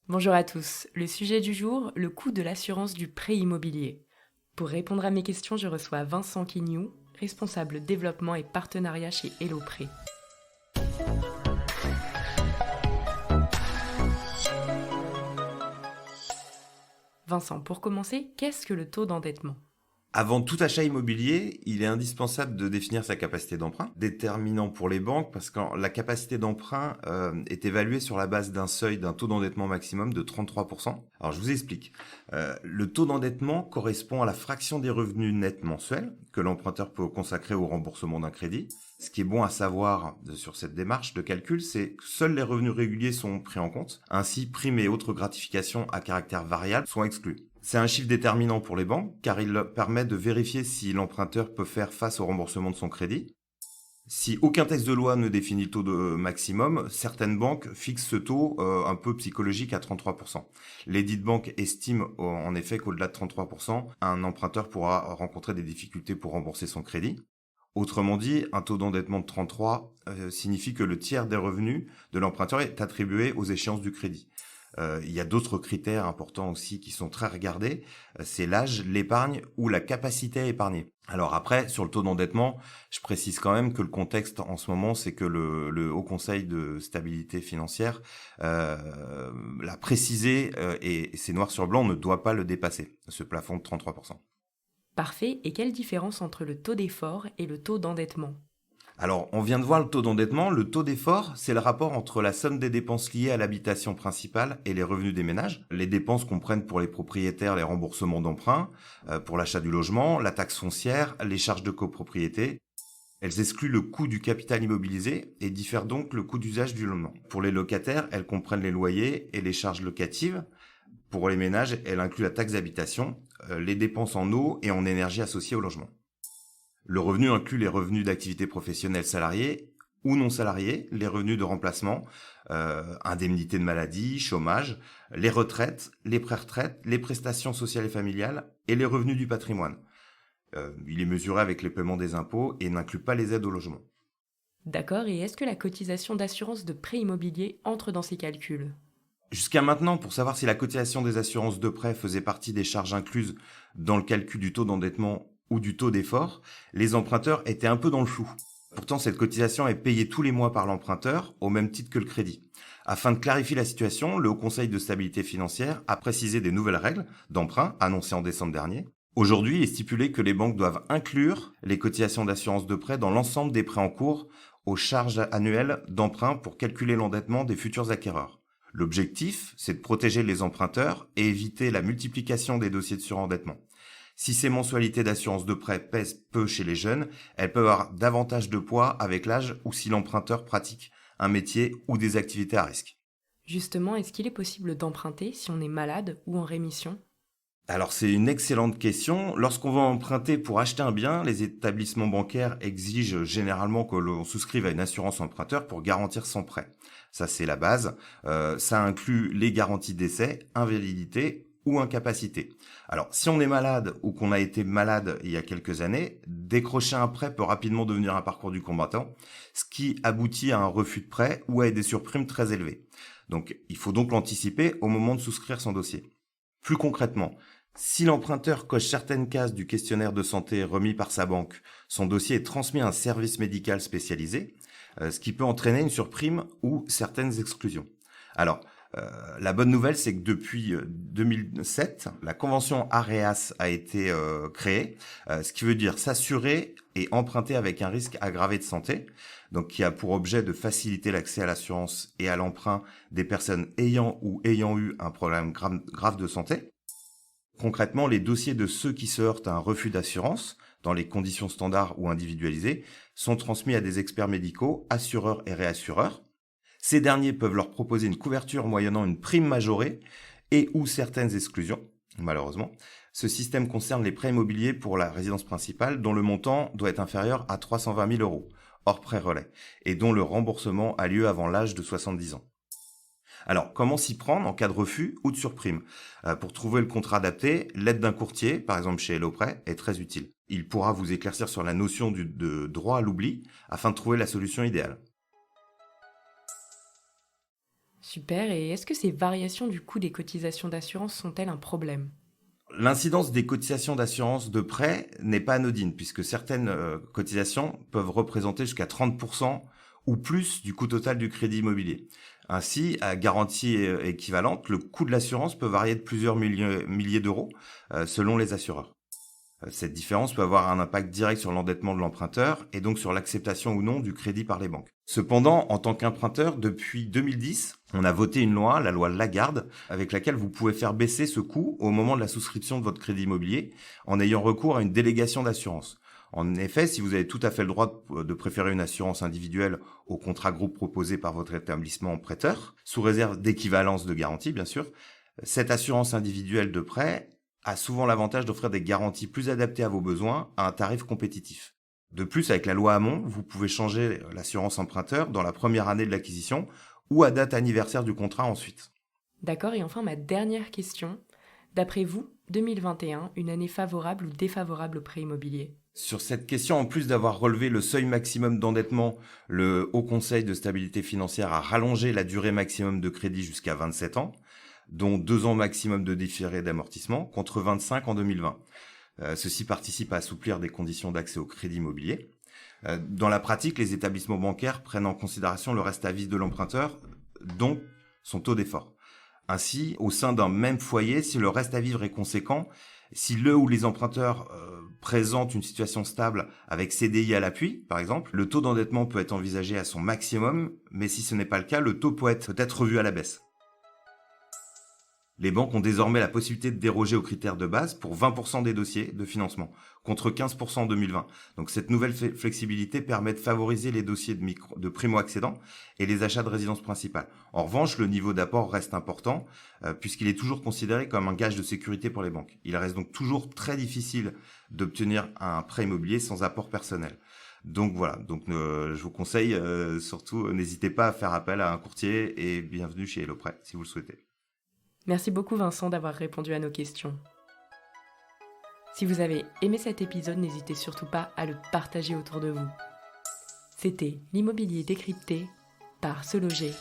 Bonjour à tous. Le sujet du jour, le coût de l'assurance du prêt immobilier. Pour répondre à mes questions, je reçois Vincent Quignou, responsable développement et partenariat chez Hello Prêt. Vincent, pour commencer, qu'est-ce que le taux d'endettement? Avant tout achat immobilier, il est indispensable de définir sa capacité d'emprunt, déterminant pour les banques parce que la capacité d'emprunt est évaluée sur la base d'un seuil d'un taux d'endettement maximum de 33%. Alors je vous explique. Le taux d'endettement correspond à la fraction des revenus nets mensuels que l'emprunteur peut consacrer au remboursement d'un crédit. Ce qui est bon à savoir sur cette démarche de calcul, c'est que seuls les revenus réguliers sont pris en compte. Ainsi, primes et autres gratifications à caractère variable sont exclues. C'est un chiffre déterminant pour les banques car il leur permet de vérifier si l'emprunteur peut faire face au remboursement de son crédit. Si aucun texte de loi ne définit le taux de maximum, certaines banques fixent ce taux un peu psychologique à 33%. Les dites banques estiment en effet qu'au-delà de 33%, un emprunteur pourra rencontrer des difficultés pour rembourser son crédit. Autrement dit, un taux d'endettement de 33 signifie que le tiers des revenus de l'emprunteur est attribué aux échéances du crédit. Il y a d'autres critères importants aussi qui sont très regardés. C'est l'âge, l'épargne ou la capacité à épargner. Alors après, sur le taux d'endettement, je précise quand même que le contexte en ce moment, c'est que le Haut Conseil de stabilité financière l'a précisé et c'est noir sur blanc, on ne doit pas le dépasser, ce plafond de 33%. Parfait, et quelle différence entre le taux d'effort et le taux d'endettement? Alors, on vient de voir le taux d'endettement. Le taux d'effort, c'est le rapport entre la somme des dépenses liées à l'habitation principale et les revenus des ménages. Les dépenses comprennent pour les propriétaires les remboursements d'emprunts, pour l'achat du logement, la taxe foncière, les charges de copropriété. Elles excluent le coût du capital immobilisé et diffèrent donc le coût d'usage du logement. Pour les locataires, elles comprennent les loyers et les charges locatives. Pour les ménages, elles incluent la taxe d'habitation, les dépenses en eau et en énergie associées au logement. Le revenu inclut les revenus d'activité professionnelle salariée ou non salariés, les revenus de remplacement, indemnités de maladie, chômage, les retraites, les pré-retraites, les prestations sociales et familiales et les revenus du patrimoine. Il est mesuré avec les paiements des impôts et n'inclut pas les aides au logement. D'accord, et est-ce que la cotisation d'assurance de prêt immobilier entre dans ces calculs? Jusqu'à maintenant, pour savoir si la cotisation des assurances de prêt faisait partie des charges incluses dans le calcul du taux d'endettement ou du taux d'effort, les emprunteurs étaient un peu dans le flou. Pourtant, cette cotisation est payée tous les mois par l'emprunteur, au même titre que le crédit. Afin de clarifier la situation, le Haut Conseil de stabilité financière a précisé des nouvelles règles d'emprunt annoncées en décembre dernier. Aujourd'hui, il est stipulé que les banques doivent inclure les cotisations d'assurance de prêt dans l'ensemble des prêts en cours aux charges annuelles d'emprunt pour calculer l'endettement des futurs acquéreurs. L'objectif, c'est de protéger les emprunteurs et éviter la multiplication des dossiers de surendettement. Si ces mensualités d'assurance de prêt pèsent peu chez les jeunes, elles peuvent avoir davantage de poids avec l'âge ou si l'emprunteur pratique un métier ou des activités à risque. Justement, est-ce qu'il est possible d'emprunter si on est malade ou en rémission? Alors c'est une excellente question. Lorsqu'on va emprunter pour acheter un bien, les établissements bancaires exigent généralement que l'on souscrive à une assurance emprunteur pour garantir son prêt. Ça c'est la base. Ça inclut les garanties d'essai, invalidité ou incapacité. Alors si on est malade ou qu'on a été malade il y a quelques années, décrocher un prêt peut rapidement devenir un parcours du combattant, ce qui aboutit à un refus de prêt ou à des surprimes très élevées. Donc il faut donc l'anticiper au moment de souscrire son dossier. Plus concrètement, si l'emprunteur coche certaines cases du questionnaire de santé remis par sa banque, son dossier est transmis à un service médical spécialisé, ce qui peut entraîner une surprime ou certaines exclusions. Alors, la bonne nouvelle, c'est que depuis 2007, la convention AREAS a été créée, ce qui veut dire s'assurer et emprunter avec un risque aggravé de santé, donc qui a pour objet de faciliter l'accès à l'assurance et à l'emprunt des personnes ayant ou ayant eu un problème grave de santé. Concrètement, les dossiers de ceux qui se heurtent à un refus d'assurance, dans les conditions standards ou individualisées, sont transmis à des experts médicaux, assureurs et réassureurs. Ces derniers peuvent leur proposer une couverture moyennant une prime majorée et ou certaines exclusions, malheureusement. Ce système concerne les prêts immobiliers pour la résidence principale dont le montant doit être inférieur à 320 000 euros, hors prêt relais, et dont le remboursement a lieu avant l'âge de 70 ans. Alors, comment s'y prendre en cas de refus ou de surprime? Pour trouver le contrat adapté, l'aide d'un courtier, par exemple chez HelloPrêt, est très utile. Il pourra vous éclaircir sur la notion de droit à l'oubli afin de trouver la solution idéale. Super, et est-ce que ces variations du coût des cotisations d'assurance sont-elles un problème? L'incidence des cotisations d'assurance de prêt n'est pas anodine, puisque certaines cotisations peuvent représenter jusqu'à 30% ou plus du coût total du crédit immobilier. Ainsi, à garantie équivalente, le coût de l'assurance peut varier de plusieurs milliers d'euros selon les assureurs. Cette différence peut avoir un impact direct sur l'endettement de l'emprunteur et donc sur l'acceptation ou non du crédit par les banques. Cependant, en tant qu'emprunteur, depuis 2010, on a voté une loi, la loi Lagarde, avec laquelle vous pouvez faire baisser ce coût au moment de la souscription de votre crédit immobilier en ayant recours à une délégation d'assurance. En effet, si vous avez tout à fait le droit de préférer une assurance individuelle au contrat groupe proposé par votre établissement prêteur, sous réserve d'équivalence de garantie bien sûr, cette assurance individuelle de prêt a souvent l'avantage d'offrir des garanties plus adaptées à vos besoins à un tarif compétitif. De plus, avec la loi Hamon, vous pouvez changer l'assurance emprunteur dans la première année de l'acquisition ou à date anniversaire du contrat ensuite. D'accord, et enfin ma dernière question. D'après vous, 2021, une année favorable ou défavorable au prêt immobilier? Sur cette question, en plus d'avoir relevé le seuil maximum d'endettement, le Haut Conseil de stabilité financière a rallongé la durée maximum de crédit jusqu'à 27 ans, dont 2 ans maximum de différé d'amortissement, contre 25 en 2020. Ceci participe à assouplir des conditions d'accès au crédit immobilier. Dans la pratique, les établissements bancaires prennent en considération le reste à vivre de l'emprunteur, dont son taux d'effort. Ainsi, au sein d'un même foyer, si le reste à vivre est conséquent, si le ou les emprunteurs présentent une situation stable avec CDI à l'appui, par exemple, le taux d'endettement peut être envisagé à son maximum, mais si ce n'est pas le cas, le taux peut être revu à la baisse. Les banques ont désormais la possibilité de déroger aux critères de base pour 20% des dossiers de financement, contre 15% en 2020. Donc cette nouvelle flexibilité permet de favoriser les dossiers de primo-accédants et les achats de résidence principale. En revanche, le niveau d'apport reste important puisqu'il est toujours considéré comme un gage de sécurité pour les banques. Il reste donc toujours très difficile d'obtenir un prêt immobilier sans apport personnel. Donc voilà, je vous conseille surtout, n'hésitez pas à faire appel à un courtier et bienvenue chez HelloPrêt si vous le souhaitez. Merci beaucoup Vincent d'avoir répondu à nos questions. Si vous avez aimé cet épisode, n'hésitez surtout pas à le partager autour de vous. C'était l'immobilier décrypté par Se Loger.